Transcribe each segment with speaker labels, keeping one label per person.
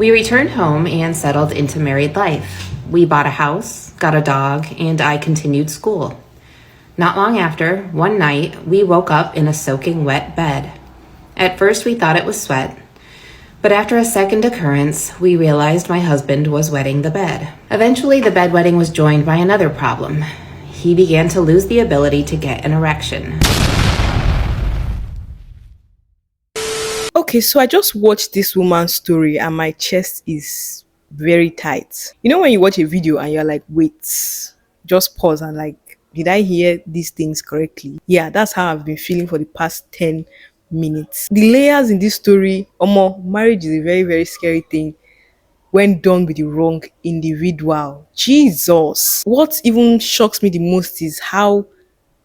Speaker 1: We returned home and settled into married life. We bought a house, got a dog, and I continued school. Not long after, one night, we woke up in a soaking wet bed. At first, we thought it was sweat, but after a second occurrence, we realized my husband was wetting the bed. Eventually, the bedwetting was joined by another problem. He began to lose the ability to get an erection.
Speaker 2: Okay, so I just watched this woman's story and my chest is very tight. You know when you watch a video and you're like, wait, just pause and like, did I hear these things correctly? Yeah, that's how I've been feeling for the past 10 minutes. The layers in this story, marriage is a very, very scary thing when done with the wrong individual. Jesus. What even shocks me the most is how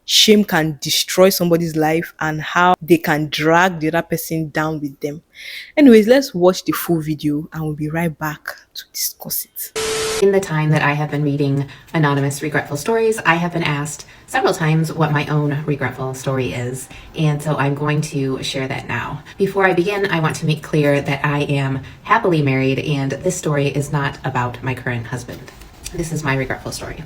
Speaker 2: shame can destroy somebody's life and how they can drag the other person down with them. Anyways, let's watch the full video and we'll be right back to discuss it.
Speaker 1: In the time that I have been reading anonymous regretful stories, I have been asked several times what my own regretful story is, and so I'm going to share that now. Before I begin, I want to make clear that I am happily married, and this story is not about my current husband. This is my regretful story.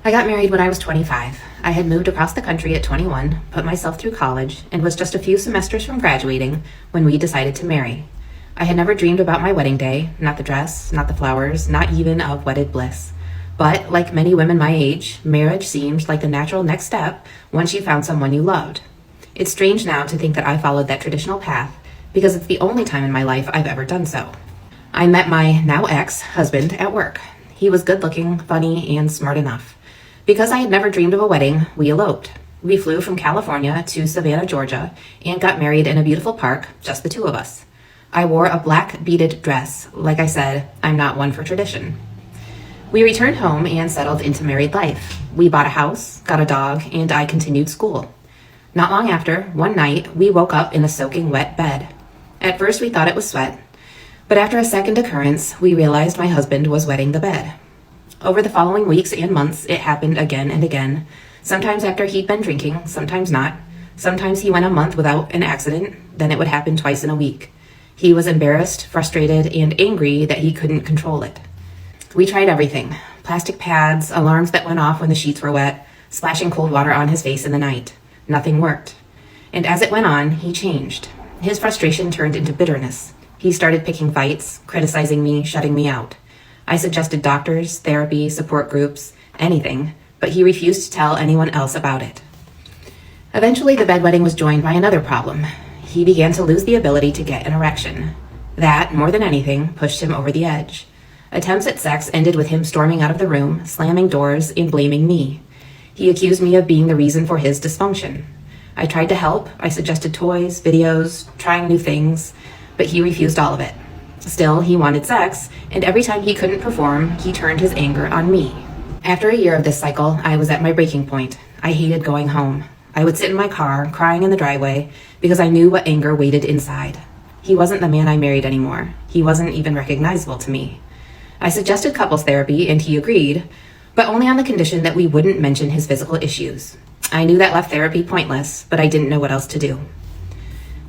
Speaker 1: I got married when I was 25. I had moved across the country at 21, put myself through college, and was just a few semesters from graduating when we decided to marry. I had never dreamed about my wedding day, not the dress, not the flowers, not even of wedded bliss. But, like many women my age, marriage seemed like the natural next step once you found someone you loved. It's strange now to think that I followed that traditional path because it's the only time in my life I've ever done so. I met my now ex-husband at work. He was good-looking, funny, and smart enough. Because I had never dreamed of a wedding, we eloped. We flew from California to Savannah, Georgia, and got married in a beautiful park, just the two of us. I wore a black beaded dress. Like I said, I'm not one for tradition. We returned home and settled into married life. We bought a house, got a dog, and I continued school. Not long after, one night, we woke up in a soaking wet bed. At first, we thought it was sweat, but after a second occurrence, we realized my husband was wetting the bed. Over the following weeks and months, it happened again and again. Sometimes after he'd been drinking, sometimes not. Sometimes he went a month without an accident, then it would happen twice in a week. He was embarrassed, frustrated, and angry that he couldn't control it. We tried everything. Plastic pads, alarms that went off when the sheets were wet, splashing cold water on his face in the night. Nothing worked. And as it went on, he changed. His frustration turned into bitterness. He started picking fights, criticizing me, shutting me out. I suggested doctors, therapy, support groups, anything, but he refused to tell anyone else about it. Eventually, the bedwetting was joined by another problem. He began to lose the ability to get an erection. That, more than anything, pushed him over the edge. Attempts at sex ended with him storming out of the room, slamming doors, and blaming me. He accused me of being the reason for his dysfunction. I tried to help. I suggested toys, videos, trying new things, but he refused all of it. Still, he wanted sex, and every time he couldn't perform, he turned his anger on me. After a year of this cycle, I was at my breaking point. I hated going home. I would sit in my car, crying in the driveway, because I knew what anger waited inside. He wasn't the man I married anymore. He wasn't even recognizable to me. I suggested couples therapy, and he agreed, but only on the condition that we wouldn't mention his physical issues. I knew that left therapy pointless, but I didn't know what else to do.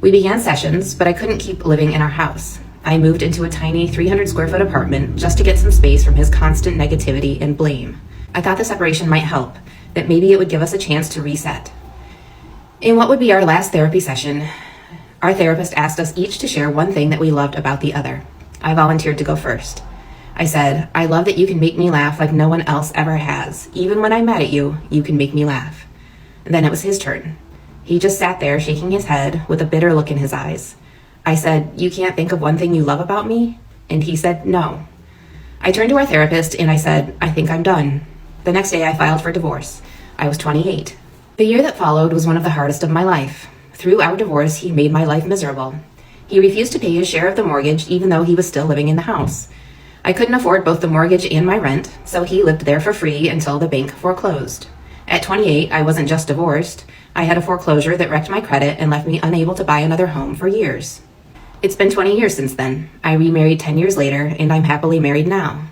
Speaker 1: We began sessions, but I couldn't keep living in our house. I moved into a tiny 300 square foot apartment just to get some space from his constant negativity and blame. I thought the separation might help, that maybe it would give us a chance to reset. In what would be our last therapy session, our therapist asked us each to share one thing that we loved about the other. I volunteered to go first. I said, I love that you can make me laugh like no one else ever has. Even when I'm mad at you, you can make me laugh. And then it was his turn. He just sat there shaking his head with a bitter look in his eyes. I said, you can't think of one thing you love about me? And he said, no. I turned to our therapist and I said, I think I'm done. The next day I filed for divorce. I was 28. The year that followed was one of the hardest of my life. Through our divorce, he made my life miserable. He refused to pay his share of the mortgage even though he was still living in the house. I couldn't afford both the mortgage and my rent, so he lived there for free until the bank foreclosed. At 28, I wasn't just divorced. I had a foreclosure that wrecked my credit and left me unable to buy another home for years. It's been 20 years since then. I remarried 10 years later, and I'm happily married now.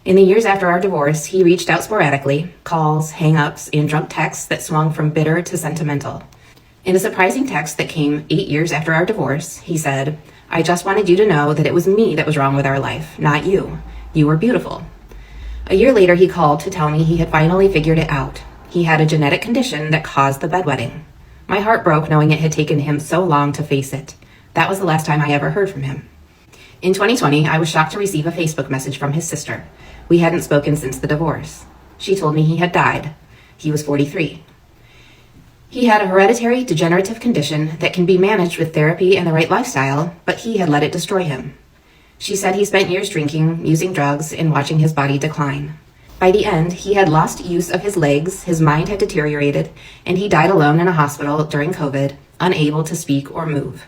Speaker 1: In the years after our divorce, he reached out sporadically, calls, hang-ups, and drunk texts that swung from bitter to sentimental. In a surprising text that came 8 years after our divorce, he said, I just wanted you to know that it was me that was wrong with our life, not you. You were beautiful. A year later, he called to tell me he had finally figured it out. He had a genetic condition that caused the bedwetting. My heart broke knowing it had taken him so long to face it. That was the last time I ever heard from him. In 2020, I was shocked to receive a Facebook message from his sister. We hadn't spoken since the divorce. She told me he had died. He was 43. He had a hereditary degenerative condition that can be managed with therapy and the right lifestyle, but he had let it destroy him. She said he spent years drinking, using drugs, and watching his body decline. By the end, he had lost use of his legs, his mind had deteriorated, and he died alone in a hospital during COVID, unable to speak or move.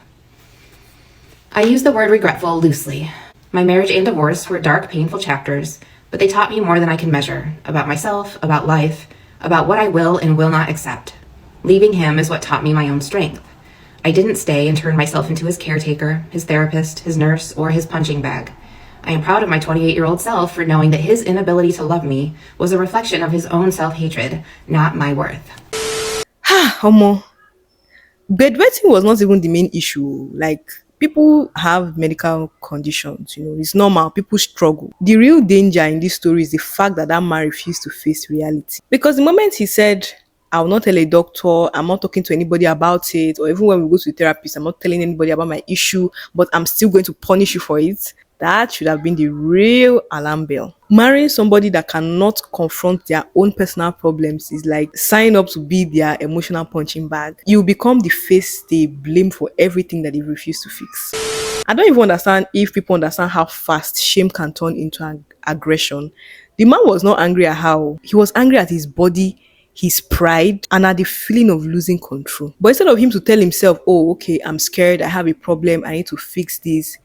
Speaker 1: I use the word regretful loosely. My marriage and divorce were dark, painful chapters, but they taught me more than I can measure, about myself, about life, about what I will and will not accept. Leaving him is what taught me my own strength. I didn't stay and turn myself into his caretaker, his therapist, his nurse, or his punching bag. I am proud of my 28-year-old self for knowing that his inability to love me was a reflection of his own self-hatred, not my worth.
Speaker 2: Homo. Bedwetting was not even the main issue. Like, people have medical conditions, it's normal. People struggle. The real danger in this story is the fact that man refused to face reality. Because the moment he said, I will not tell a doctor, I'm not talking to anybody about it, or even when we go to the therapist, I'm not telling anybody about my issue, but I'm still going to punish you for it. That should have been the real alarm bell. Marrying somebody that cannot confront their own personal problems is like signing up to be their emotional punching bag. You become the face they blame for everything that they refuse to fix. I don't even understand if people understand how fast shame can turn into aggression. The man was not angry at how. He was angry at his body, his pride, and at the feeling of losing control. But instead of him to tell himself, oh, okay, I'm scared, I have a problem, I need to fix this,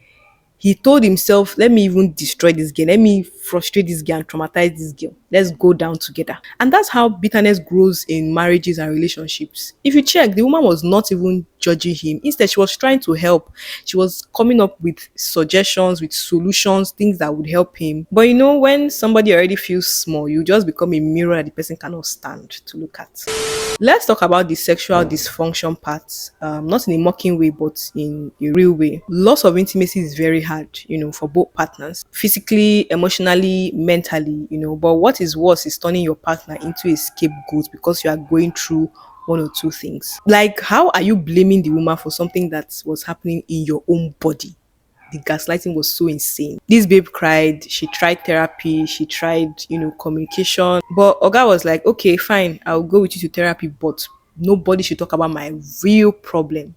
Speaker 2: he told himself, let me even destroy this girl. Let me frustrate this girl and traumatize this girl. Let's go down together. And that's how bitterness grows in marriages and relationships. If you check, the woman was not even judging him. Instead, she was trying to help. She was coming up with suggestions, with solutions, things that would help him. But when somebody already feels small, you just become a mirror that the person cannot stand to look at. Let's talk about the sexual dysfunction part, not in a mocking way, but in a real way. Loss of intimacy is very hard, for both partners, physically, emotionally, mentally, but what is worse is turning your partner into a scapegoat because you are going through one or two things. Like, how are you blaming the woman for something that was happening in your own body? The gaslighting was so insane. This babe cried, she tried therapy, she tried, communication. But Oga was like, okay, fine, I'll go with you to therapy, but nobody should talk about my real problem.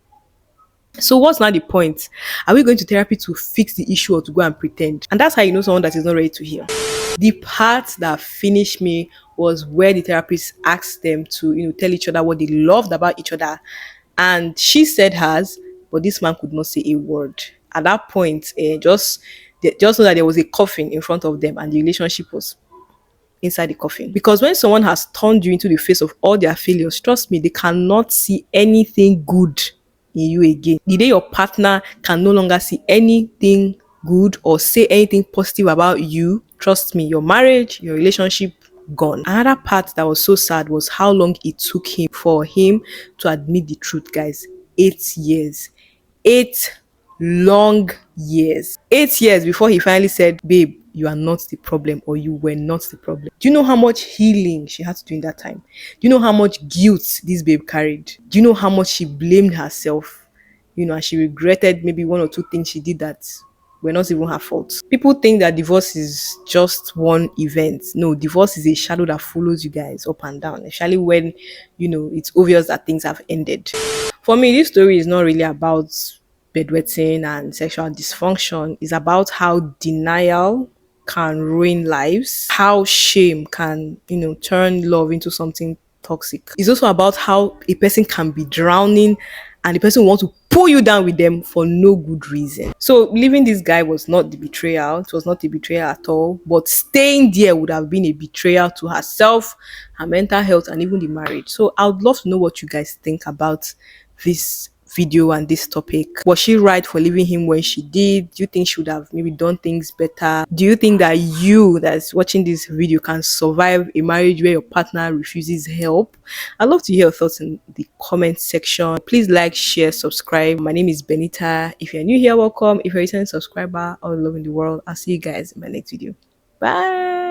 Speaker 2: So what's now the point? Are we going to therapy to fix the issue or to go and pretend? And that's how you know someone that is not ready to heal. The part that finished me was where the therapist asked them to, tell each other what they loved about each other. And she said hers, but this man could not say a word. At that point, just know that there was a coffin in front of them and the relationship was inside the coffin. Because when someone has turned you into the face of all their failures, trust me, they cannot see anything good in you again. The day your partner can no longer see anything good or say anything positive about you, trust me, your marriage, your relationship, gone. Another part that was so sad was how long it took him for him to admit the truth, guys. 8 years. 8 long years. 8 years before he finally said, babe, you are not the problem, or you were not the problem. Do you know how much healing she had to do in that time? Do you know how much guilt this babe carried? Do you know how much she blamed herself? And she regretted maybe one or two things she did that were not even her fault. People think that divorce is just one event. No, divorce is a shadow that follows you guys up and down, especially when, it's obvious that things have ended. For me, this story is not really about bedwetting and sexual dysfunction. It's about how denial can ruin lives, how shame can, turn love into something toxic. It's also about how a person can be drowning and the person wants to pull you down with them for no good reason. So leaving this guy was not the betrayal. It was not a betrayal at all. But staying there would have been a betrayal to herself, her mental health, and even the marriage. So I would love to know what you guys think about this video and this topic. Was she right for leaving him when she did? Do you think she would have maybe done things better? Do you think that you that's watching this video can survive a marriage where your partner refuses help? I'd love to hear your thoughts in the comment section. Please like, share, subscribe. My name is Benita. If you're new here, welcome. If you're a returning subscriber, all love in the world. I'll see you guys in my next video. Bye.